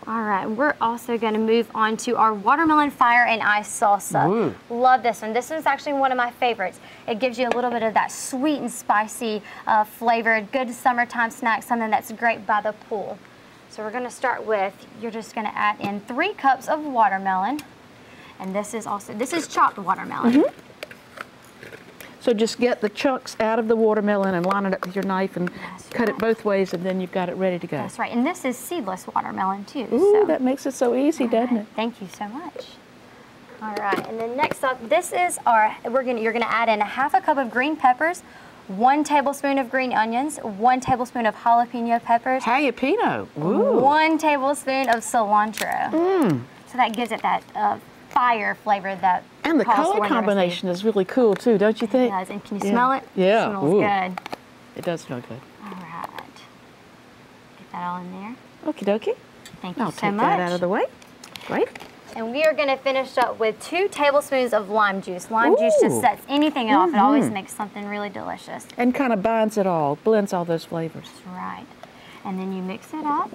All right, we're also going to move on to our watermelon fire and ice salsa.
Ooh.
Love this one. This one's actually one of my favorites. It gives you a little bit of that sweet and spicy flavor, good summertime snack, something that's great by the pool. So we're going to start with, you're just going to add in 3 cups of watermelon. And this is chopped watermelon.
Mm-hmm. So just get the chunks out of the watermelon and line it up with your knife and cut it both ways, and then you've got it ready to go.
That's right. And this is seedless watermelon too.
Ooh, that makes it so easy, doesn't it?
Thank you so much. All right, and then next up, this is you're gonna add in 1/2 cup of green peppers, 1 tablespoon of green onions, 1 tablespoon of jalapeno peppers.
Jalapeno. Ooh.
1 tablespoon of cilantro. So that gives it that fire flavor that.
And the color combination is really cool too, don't you think?
It does. And can you smell it?
Yeah.
It smells good.
It does smell good.
All right. Get that all in there.
Okie dokie.
Thank you so much.
I'll take that out of the way. Great.
And we are going to finish up with 2 tablespoons of lime juice. Lime juice just sets anything off. It always makes something really delicious.
And kind of binds it all, blends all those flavors.
That's right. And then you mix it up.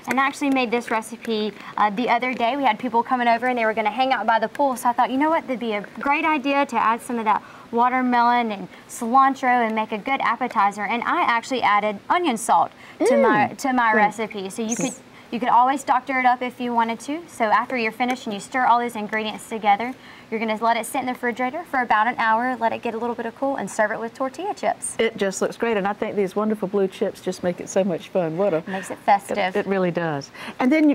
And I actually made this recipe the other day. We had people coming over and they were going to hang out by the pool. So I thought, you know what, that'd be a great idea to add some of that watermelon and cilantro and make a good appetizer. And I actually added onion salt to my recipe. So you could always doctor it up if you wanted to. So after you're finished and you stir all these ingredients together, you're going to let it sit in the refrigerator for about an hour, let it get a little bit of cool, and serve it with tortilla chips.
It just looks great, and I think these wonderful blue chips just make it so much fun.
Makes it festive.
It really does. And then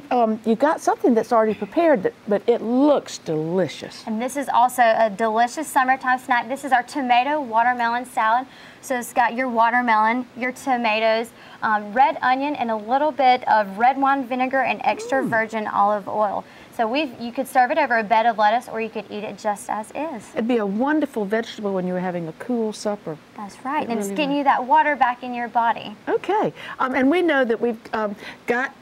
you've got something that's already prepared, but it looks delicious.
And this is also a delicious summertime snack. This is our tomato watermelon salad. So it's got your watermelon, your tomatoes, red onion, and a little bit of red wine vinegar and extra virgin olive oil. So you could serve it over a bed of lettuce, or you could eat it just as is.
It'd be a wonderful vegetable when you were having a cool supper.
That's right, and it's getting you that water back in your body.
Okay, and we know that we've got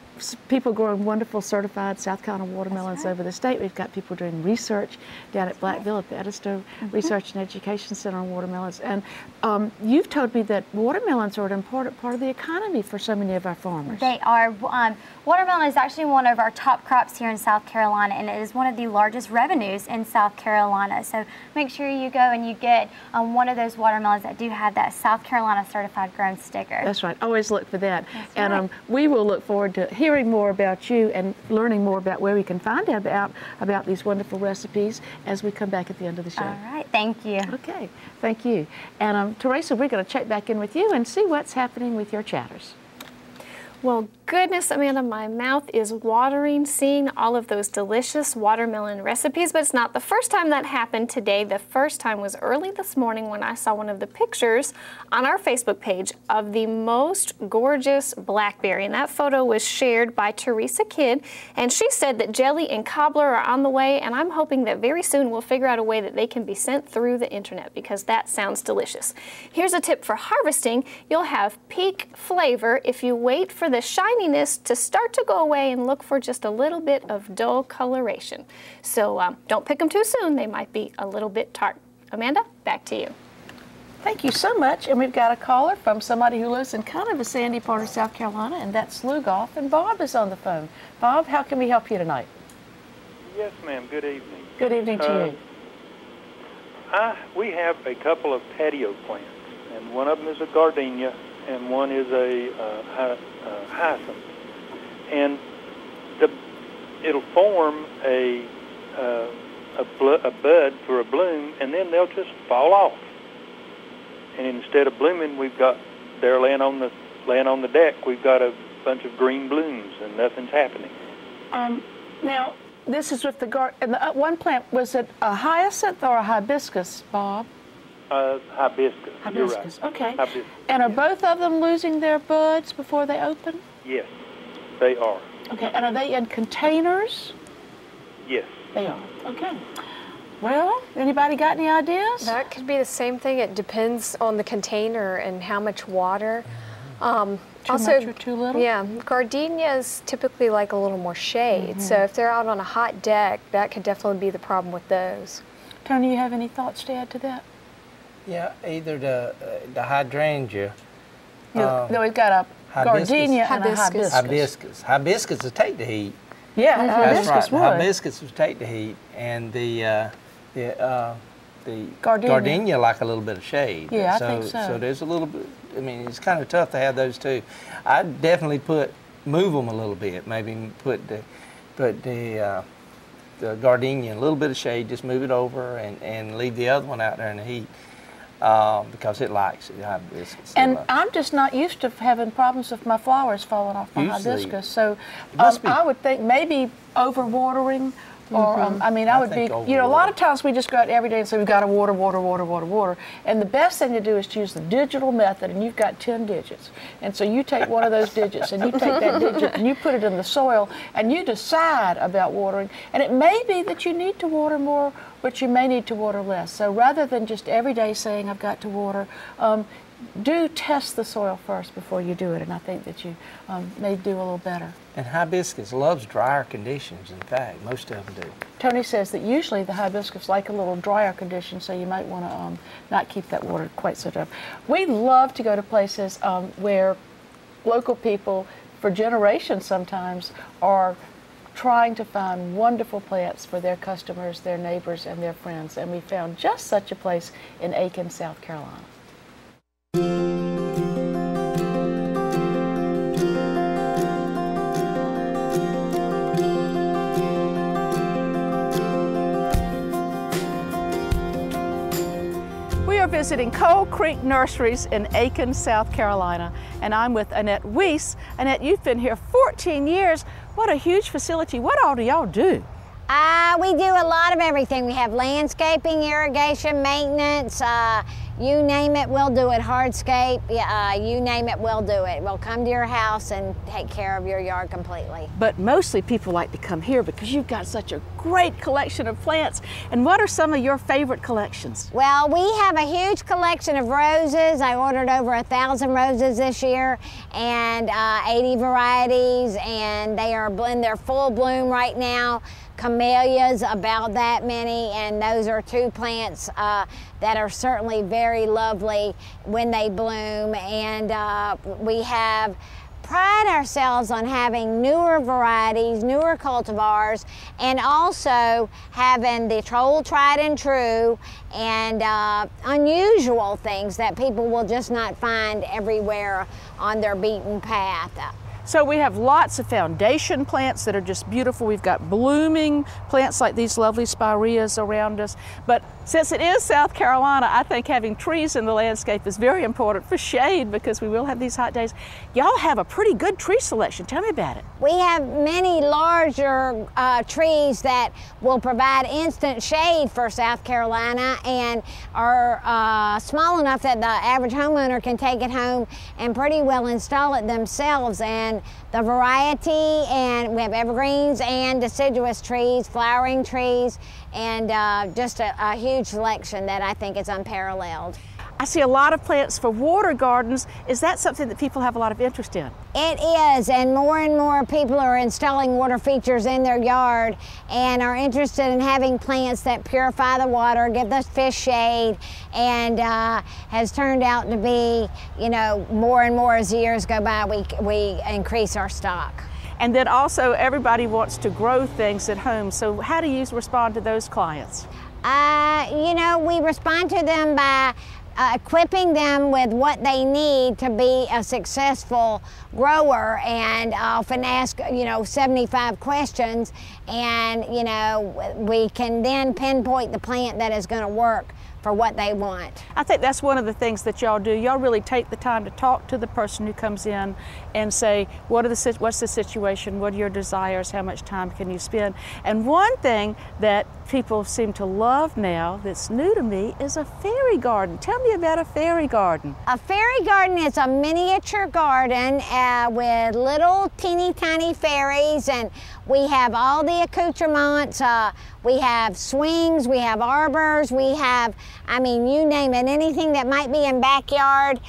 people growing wonderful certified South Carolina watermelons over the state. We've got people doing research down at Blackville at the Edisto Research and Education Center on watermelons. And you've told me that watermelons are an important part of the economy for so many of our farmers.
They are. Watermelon is actually one of our top crops here in South Carolina, and it is one of the largest revenues in South Carolina. So make sure you go and you get one of those watermelons that do have that South Carolina certified grown sticker.
That's right. Always look for that.
That's
and
right.
We will look forward to hearing more about you and learning more about where we can find out about these wonderful recipes as we come back at the end of the show.
All right. Thank you.
Okay. Thank you. And Teresa, we're going to check back in with you and see what's happening with your chatters.
Well, goodness, Amanda, my mouth is watering seeing all of those delicious watermelon recipes, but it's not the first time that happened today. The first time was early this morning when I saw one of the pictures on our Facebook page of the most gorgeous blackberry, and that photo was shared by Teresa Kidd, and she said that jelly and cobbler are on the way, and I'm hoping that very soon we'll figure out a way that they can be sent through the internet, because that sounds delicious. Here's a tip for harvesting. You'll have peak flavor if you wait for the shininess to start to go away and look for just a little bit of dull coloration. So don't pick them too soon. They might be a little bit tart. Amanda, back to you.
Thank you so much. And we've got a caller from somebody who lives in kind of a sandy part of South Carolina, and that's Lugoff. And Bob is on the phone. Bob, how can we help you tonight?
Yes, ma'am. Good evening.
Good evening to you.
We have a couple of patio plants, and one of them is a gardenia, and one is a hyacinth, and it'll form a bud for a bloom, and then they'll just fall off. And instead of blooming, they're laying on the deck. We've got a bunch of green blooms, and nothing's happening.
Now, this is with the one plant. Was it a hyacinth or a hibiscus, Bob?
Hibiscus. You're right.
Hibiscus, okay.
Hibiscus.
And are both of them losing their buds before they open?
Yes, they are.
Okay, and are they in containers?
Yes.
They are, okay. Well, anybody got any ideas?
That could be the same thing. It depends on the container and how much water.
Too
also,
much or too little?
Yeah, gardenias typically like a little more shade. So if they're out on a hot deck, that could definitely be the problem with those.
Tony, you have any thoughts to add to that?
Yeah, either the hydrangea.
No, we've got a gardenia and a hibiscus.
Hibiscus will take the heat.
Yeah,
That's
hibiscus
right.
would.
Hibiscus will take the heat, and the
Gardenia.
gardenia like a little bit of shade.
Yeah, I think so.
So there's a little bit. I mean, it's kind of tough to have those two. I'd definitely move them a little bit. Maybe put the gardenia in a little bit of shade. Just move it over and leave the other one out there in the heat. Because it likes it, hibiscus.
And I'm just not used to having problems with my flowers falling off my hibiscus. So I would think maybe overwatering, or I mean, I would be. You know, a lot of times we just go out every day and say we've got to water. And the best thing to do is to use the digital method, and you've got 10 digits. And so you take one of those digits, and you take that digit, and you put it in the soil, and you decide about watering. And it may be that you need to water more, but you may need to water less. So rather than just every day saying I've got to water, do test the soil first before you do it, and I think that you may do a little better.
And hibiscus loves drier conditions. In fact, most of them do.
Tony says that usually the hibiscus like a little drier condition, so you might want to not keep that water quite so dry. We love to go to places where local people, for generations sometimes, are trying to find wonderful plants for their customers, their neighbors, and their friends. And we found just such a place in Aiken, South Carolina. We are visiting Coal Creek Nurseries in Aiken, South Carolina, and I'm with Annette Weiss. Annette, you've been here 14 years. What a huge facility. What all do y'all do?
We do a lot of everything. We have landscaping, irrigation, maintenance, you name it, we'll do it. Hardscape, you name it, we'll do it. We'll come to your house and take care of your yard completely.
But mostly people like to come here because you've got such a great collection of plants. And what are some of your favorite collections?
Well, we have a huge collection of roses. I ordered over 1,000 roses this year, and 80 varieties, and they are in their full bloom right now. Camellias, about that many, and those are two plants that are certainly very lovely when they bloom. And we have pride ourselves on having newer varieties, newer cultivars, and also having the tried and true and unusual things that people will just not find everywhere on their beaten path.
So we have lots of foundation plants that are just beautiful. We've got blooming plants like these lovely spireas around us. But since it is South Carolina, I think having trees in the landscape is very important for shade because we will have these hot days. Y'all have a pretty good tree selection. Tell me about it.
We have many larger trees that will provide instant shade for South Carolina and are small enough that the average homeowner can take it home and pretty well install it themselves. And the variety, and we have evergreens and deciduous trees, flowering trees, and just a huge selection that I think is unparalleled.
I see a lot of plants for water gardens. Is that something that people have a lot of interest in?
It is, and more people are installing water features in their yard and are interested in having plants that purify the water, give the fish shade, and has turned out to be, you know, more and more as years go by, we increase our stock.
And then also everybody wants to grow things at home. So how do you respond to those clients?
You know, we respond to them by equipping them with what they need to be a successful grower, and often ask, you know, 75 questions, and, you know, we can then pinpoint the plant that is going to work for what they want.
I think that's one of the things that y'all do. Y'all really take the time to talk to the person who comes in and say, what's the situation, what are your desires, how much time can you spend? And one thing that people seem to love now that's new to me is a fairy garden. Tell me about a fairy garden.
A fairy garden is a miniature garden with little teeny tiny fairies, and we have all the accoutrements. We have swings, we have arbors, we have, I mean, you name it, anything that might be in backyard,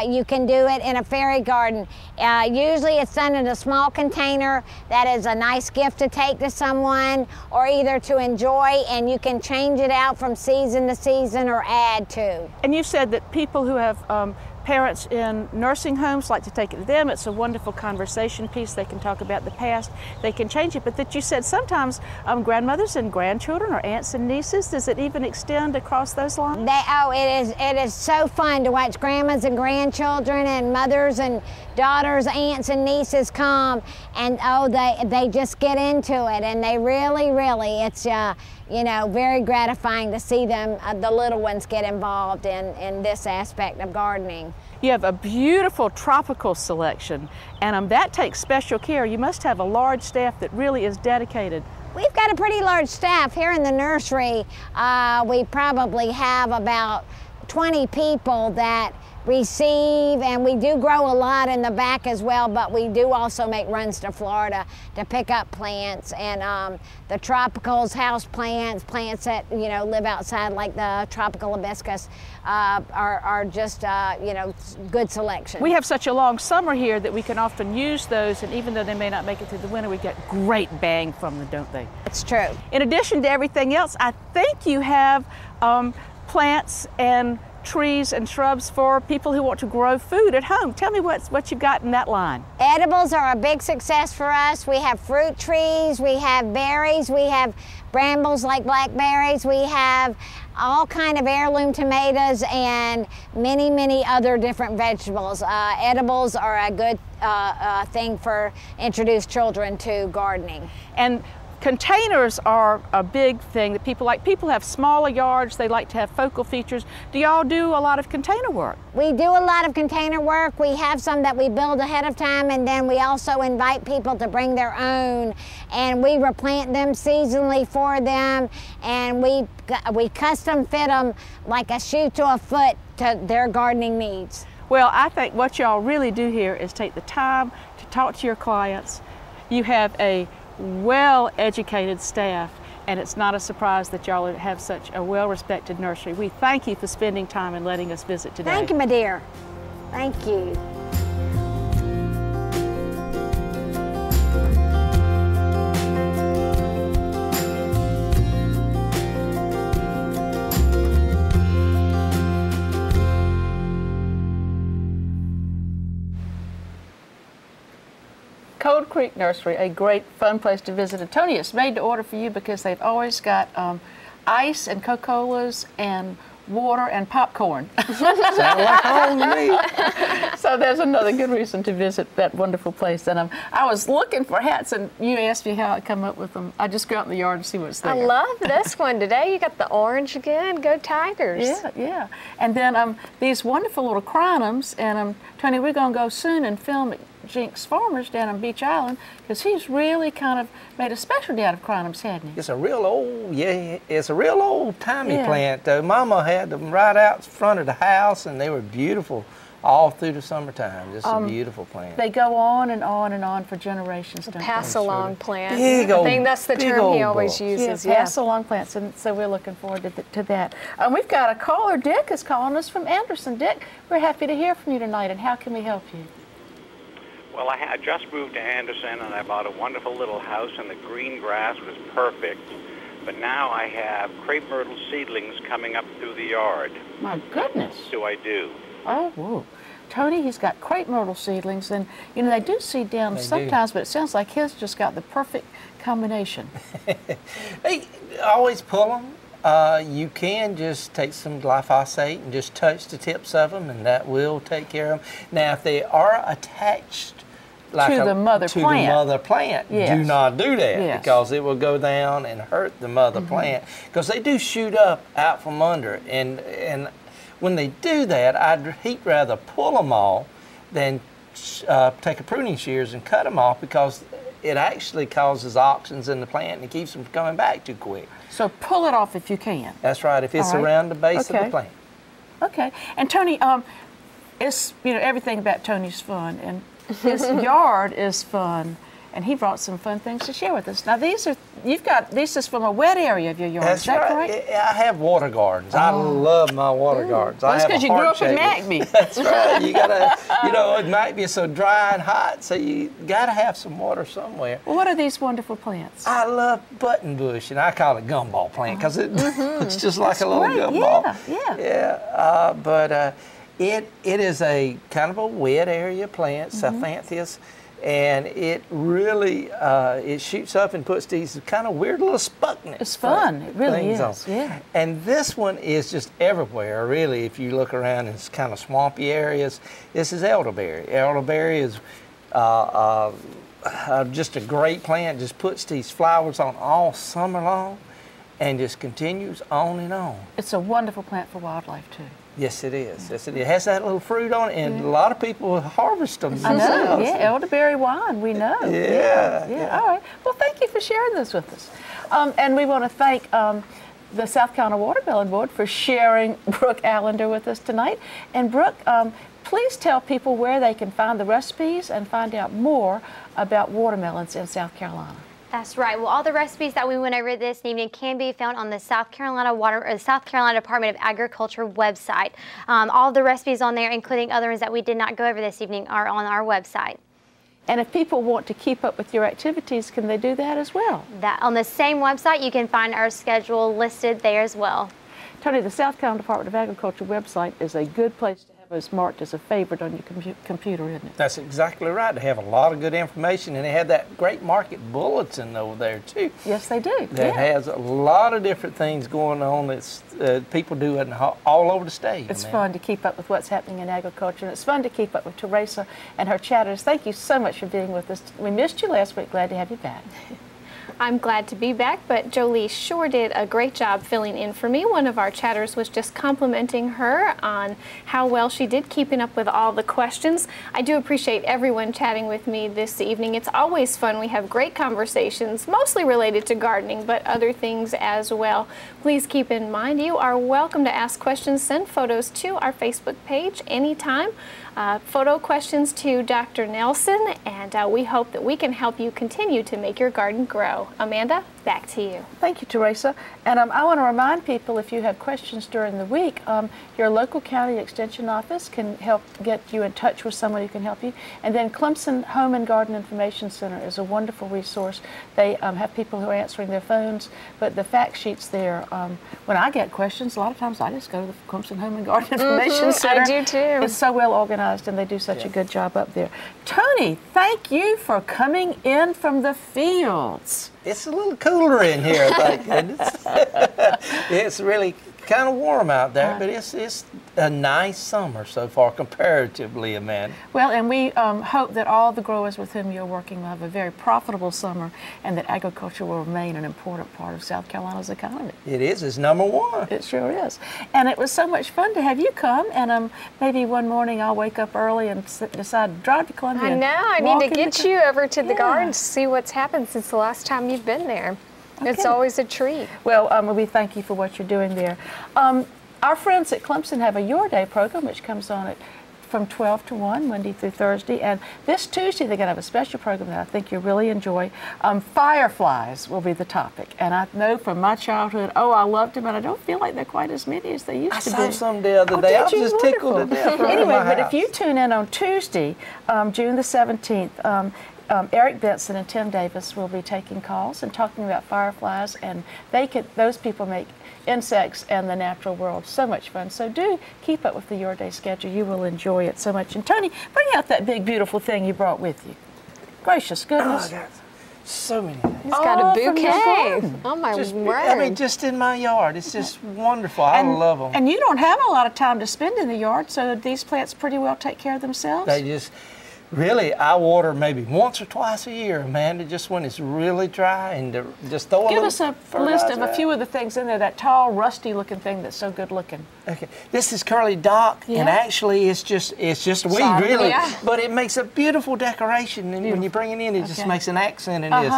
you can do it in a fairy garden. Usually it's done in a small container that is a nice gift to take to someone or either to enjoy, and you can change it out from season to season or add to.
And you said that people who have parents in nursing homes like to take it to them. It's a wonderful conversation piece. They can talk about the past, they can change it. But that you said sometimes grandmothers and grandchildren or aunts and nieces, does it even extend across those lines?
It is so fun to watch grandmas and grandchildren and mothers and daughters, aunts and nieces come, and they just get into it, and they really, it's you know, very gratifying to see them, the little ones, get involved in this aspect of gardening.
You have a beautiful tropical selection, and that takes special care. You must have a large staff that really is dedicated.
We've got a pretty large staff here in the nursery. We probably have about 20 people that receive, and we do grow a lot in the back as well, but we do also make runs to Florida to pick up plants, and the tropicals, house plants, plants that, you know, live outside like the tropical hibiscus are just, you know, good selection.
We have such a long summer here that we can often use those, and even though they may not make it through the winter, we get great bang from them, don't they?
It's true.
In addition to everything else, I think you have plants and trees and shrubs for people who want to grow food at home. Tell me what you've got in that line.
Edibles are a big success for us. We have fruit trees, we have berries, we have brambles like blackberries, we have all kind of heirloom tomatoes and many other different vegetables. Edibles are a good thing for introduce children to gardening.
And containers are a big thing that people like. People have smaller yards, they like to have focal features. Do y'all do a lot of container work?
We do a lot of container work. We have some that we build ahead of time, and then we also invite people to bring their own, and we replant them seasonally for them, and we custom fit them like a shoe to a foot to their gardening needs.
Well, I think what y'all really do here is take the time to talk to your clients. You have a well-educated staff, and it's not a surprise that y'all have such a well-respected nursery. We thank you for spending time and letting us visit today.
Thank you, my dear. Thank you.
Cold Creek Nursery, a great fun place to visit. And Tony, it's made to order for you because they've always got ice and Coca-Colas and water and popcorn.
Sound like home to me.
So there's another good reason to visit that wonderful place. And I was looking for hats, and you asked me how I come up with them. I just go out in the yard and see what's there.
I love this one today. You got the orange again. Go Tigers.
Yeah. And then these wonderful little crinums, and Tony, we're going to go soon and film at Jinx Farmers down on Beach Island, because he's really kind of made a specialty out of crinums, hasn't he?
It's a real old timey plant though. Mama had them right out front of the house, and they were beautiful all through the summertime. Just a beautiful plant.
They go on and on and on for generations.
Pass along plant.
I
think that's the term he always uses.
Yeah, pass along plants, and so we're looking forward to that. We've got a caller. Dick is calling us from Anderson. Dick, we're happy to hear from you tonight, and how can we help you?
Well, I just moved to Anderson, and I bought a wonderful little house, and the green grass was perfect. But now I have crepe myrtle seedlings coming up through the yard.
My goodness.
What do I do?
Oh, whoa. Tony, he's got crepe myrtle seedlings, and you know, they do seed down sometimes, but it sounds like his just got the perfect combination.
Hey, always pull them. You can just take some glyphosate and just touch the tips of them, and that will take care of them. Now, if they are attached like
to the mother
to
plant.
the mother plant.
Yes.
Do not do that
Yes.
because it will go down and hurt the mother plant because they do shoot up out from under it. And when they do that, he'd rather pull them all than take a pruning shears and cut them off because it actually causes auxins in the plant and it keeps them from coming back too quick.
So pull it off if you can.
That's right, if it's
All right.
around the base of
Okay.
the plant.
Okay. And Tony, it's, everything about Tony's fun, and his yard is fun, and he brought some fun things to share with us. Now this is from a wet area of your yard,
That's
is that
right.
correct?
I have water gardens. I love my water gardens.
Well,
I
that's
have a
because you grew up in
heart-shaped-
McBee.
That's right. You gotta, it might be so dry and hot, so you gotta have some water somewhere.
Well, what are these wonderful plants?
I love buttonbush, and I call it gumball plant because it looks just like
That's
a little
great.
gumball.
Yeah.
But it is a kind of a wet area plant, Cyphanthias, and it really it shoots up and puts these kind of weird little Sputnik.
It's fun. It really
things
is.
on.
Yeah.
And this one is just everywhere, really. If you look around in kind of swampy areas, this is elderberry. Elderberry is just a great plant. Just puts these flowers on all summer long, and just continues on and on.
It's a wonderful plant for wildlife too.
Yes, it is. Yes, it is. It has that little fruit on it, and a lot of people harvest them
I
themselves.
know. Yeah, elderberry wine. We know.
Yeah.
All right. Well, thank you for sharing this with us, and we want to thank the South Carolina Watermelon Board for sharing Brooke Allender with us tonight. And Brooke, please tell people where they can find the recipes and find out more about watermelons in South Carolina.
That's right. Well, all the recipes that we went over this evening can be found on the South Carolina Department of Agriculture website. All of the recipes on there, including other ones that we did not go over this evening, are on our website.
And if people want to keep up with your activities, can they do that as well?
That on the same website, you can find our schedule listed there as well.
Tony, the South Carolina Department of Agriculture website is a good place to have us marked as a favorite on your computer, isn't it?
That's exactly right. They have a lot of good information, and they have that great market bulletin over there too.
Yes, they do.
That has a lot of different things going on. That's people do it all over the state.
It's fun to keep up with what's happening in agriculture, and it's fun to keep up with Teresa and her chatters. Thank you so much for being with us. We missed you last week. Glad to have you back.
I'm glad to be back, but Jolie sure did a great job filling in for me. One of our chatters was just complimenting her on how well she did keeping up with all the questions. I do appreciate everyone chatting with me this evening. It's always fun. We have great conversations, mostly related to gardening, but other things as well. Please keep in mind you are welcome to ask questions. Send photos to our Facebook page anytime. Photo questions to Dr. Nelson, and we hope that we can help you continue to make your garden grow. Amanda, back to you.
Thank you, Teresa. And I want to remind people, if you have questions during the week, your local county extension office can help get you in touch with someone who can help you. And then Clemson Home and Garden Information Center is a wonderful resource. They have people who are answering their phones, but the fact sheets there, when I get questions, a lot of times I just go to the Clemson Home and Garden Information Center.
I do too.
It's so well organized, and they do such a good job up there. Tony, thank you for coming in from the fields.
It's a little cooler in here, thank goodness. It's really kind of warm out there, but it's a nice summer so far, comparatively, Amanda.
Well, and we hope that all the growers with whom you're working will have a very profitable summer, and that agriculture will remain an important part of South Carolina's economy.
It is. It's number one.
It sure is. And it was so much fun to have you come, and maybe one morning I'll wake up early and decide to drive to Columbia.
I know. I need to get you over to the garden to see what's happened since the last time you've been there. Okay. It's always a treat.
Well, we thank you for what you're doing there. Our friends at Clemson have a Your Day program, which comes on from 12 to 1, Monday through Thursday. And this Tuesday, they're going to have a special program that I think you'll really enjoy. Fireflies will be the topic. And I know from my childhood, I loved them, and I don't feel like they're quite as many as they used to be.
I saw some the other day. I was just tickled to death.
Anyway, but if you tune in on Tuesday, June the 17th, Eric Benson and Tim Davis will be taking calls and talking about fireflies, and those people make insects and the natural world so much fun. So do keep up with the Your Day schedule. You will enjoy it so much. And Tony, bring out that big, beautiful thing you brought with you. Gracious goodness.
So many things.
He's got a bouquet. Oh, my word.
I mean, just in my yard. It's just wonderful. I love them.
And you don't have a lot of time to spend in the yard, so these plants pretty well take care of themselves?
Really, I water maybe once or twice a year, Amanda, just when it's really dry, and just throw
Give us a list of a few of the things in there, that tall, rusty-looking thing that's so good looking.
Okay, this is curly dock, and actually it's just a weed, really, but it makes a beautiful decoration, and when you bring it in, it just makes an accent in this.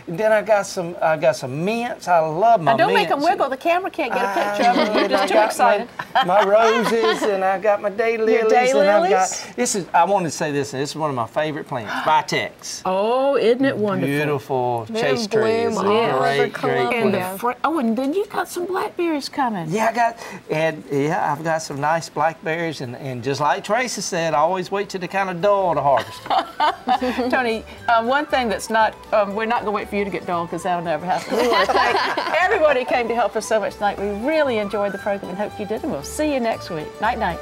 And then I got some mints. I love my mints.
Don't make them wiggle. The camera can't get a picture of them. You're just too excited.
My roses, and I got my daylilies.
Your daylilies?
This is. I want to say this. This is one of my favorite plants. Vitex.
Oh, isn't it wonderful?
Beautiful chase trees. Great.
And then you got some blackberries coming.
Yeah, I've got some nice blackberries, and just like Tracy said, I always wait till they kind of dull to harvest.
Tony, one thing that's not, we're not going to wait for you to get dull, because that'll never happen. We want to thank everybody who came to help us so much tonight. We really enjoyed the program and hope you did, and we'll see you next week. Night, night.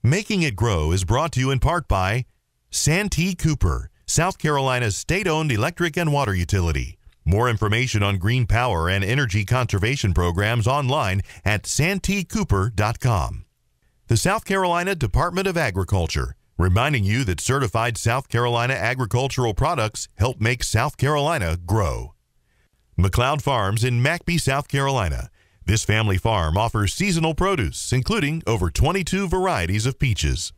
Making It Grow is brought to you in part by Santee Cooper, South Carolina's state-owned electric and water utility. More information on green power and energy conservation programs online at santeecooper.com. The South Carolina Department of Agriculture, reminding you that certified South Carolina agricultural products help make South Carolina grow. McLeod Farms in McBee, South Carolina. This family farm offers seasonal produce, including over 22 varieties of peaches.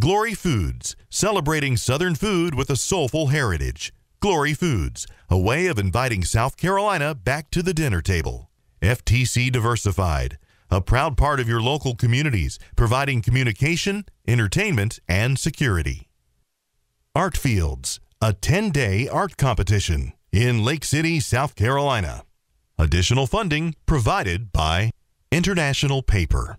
Glory Foods, celebrating Southern food with a soulful heritage. Glory Foods, a way of inviting South Carolina back to the dinner table. FTC Diversified, a proud part of your local communities, providing communication, entertainment, and security. Art Fields, a 10-day art competition in Lake City, South Carolina. Additional funding provided by International Paper.